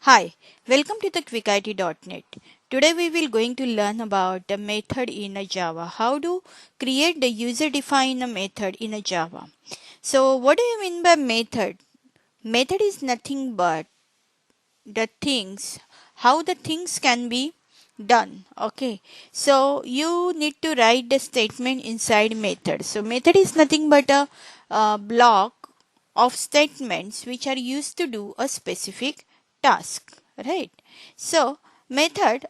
Hi, welcome to the QuickIT.net. Today we will going to learn about the method in a Java. How to create the user-defined method in a Java. So what do you mean by method? Method is nothing but the things, how the things can be done. Okay, so you need to write the statement inside method. So method is nothing but a block of statements which are used to do a specific task, right? So method,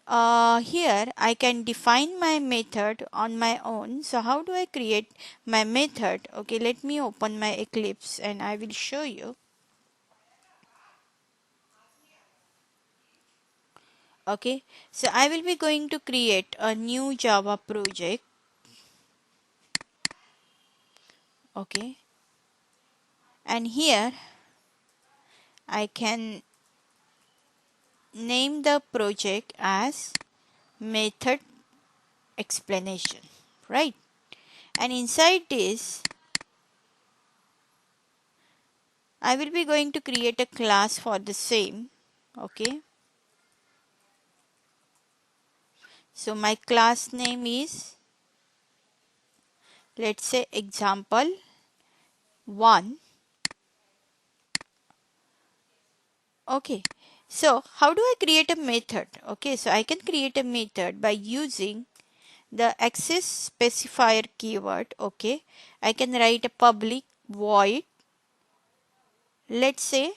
here I can define my method on my own. So how do I create my method? Okay, let me open my Eclipse and I will show you. Okay, so I will be going to create a new Java project. Okay, and here I can name the project as method explanation, right? And inside this I will be going to create a class for the same. Okay, so my class name is, let's say, example 1. Okay, so how do I create a method? Okay, so I can create a method by using the access specifier keyword. Okay, I can write a public void. Let's say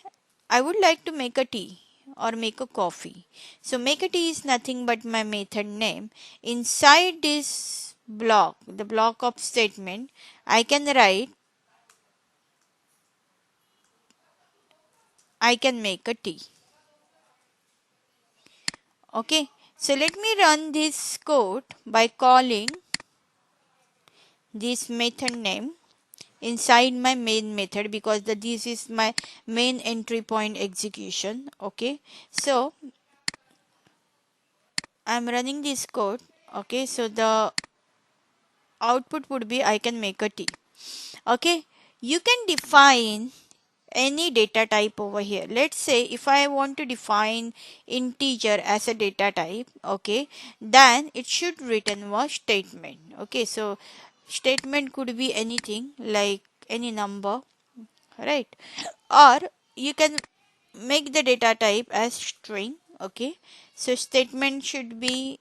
I would like to make a tea or make a coffee. So make a tea is nothing but my method name. Inside this block, the block of statement, I can write I can make a tea. Okay, so let me run this code by calling this method name inside my main method, because this is my main entry point execution. Okay, so I'm running this code. Okay, so the output would be I can make a tea. Okay, you can define any data type over here. Let's say if I want to define integer as a data type, okay, then it should return a statement. Okay, so statement could be anything like any number, right? Or you can make the data type as string. Okay, so statement should be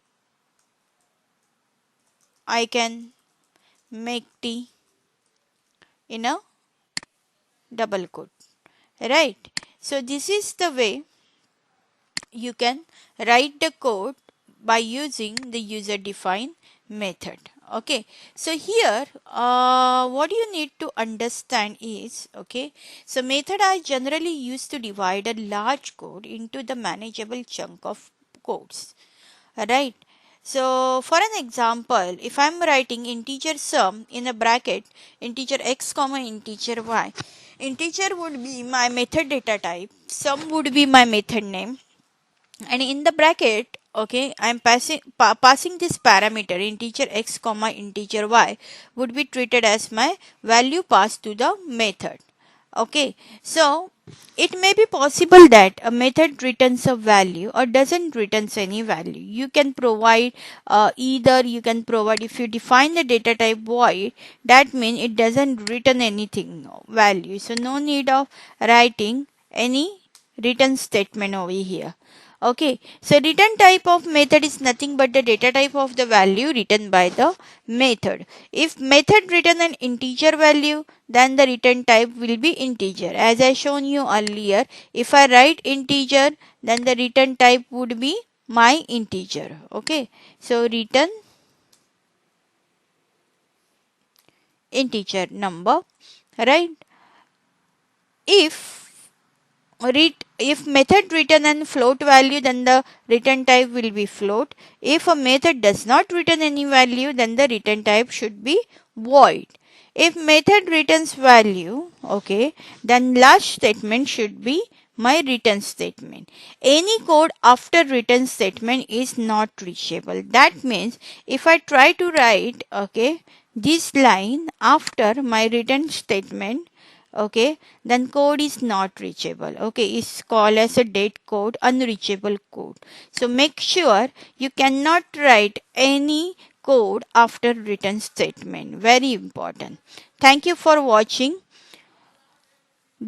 I can make tea in a double quote, right? So this is the way you can write the code by using the user defined method. Okay, so here what you need to understand is, okay, so method are generally used to divide a large code into the manageable chunk of codes, right? So for an example, if I'm writing integer sum in a bracket, integer x comma integer y, integer would be my method data type, sum would be my method name, and in the bracket, okay, I'm passing this parameter integer x comma integer y would be treated as my value passed to the method. Okay, so it may be possible that a method returns a value or doesn't returns any value. You can provide either you can provide, if you define the data type void, that means it doesn't return anything value, so no need of writing any return statement over here. Okay, so return type of method is nothing but the data type of the value written by the method. If method return an integer value, then the return type will be integer. As I shown you earlier, if I write integer, then the return type would be my integer. Okay, so return integer number, right? If method return an float value, then the return type will be float. If a method does not return any value, then the return type should be void. If method returns value, okay, then last statement should be my return statement. Any code after return statement is not reachable. That means if I try to write, okay, this line after my return statement, okay, then code is not reachable. Okay, it's called as a dead code, unreachable code. So make sure you cannot write any code after return statement. Very important. Thank you for watching.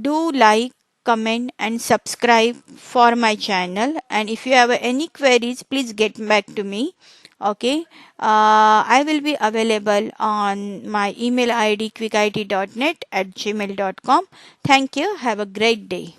Do like, comment and subscribe for my channel, and if you have any queries, please get back to me. Okay, I will be available on my email id quickit.net@gmail.com. Thank you. Have a great day.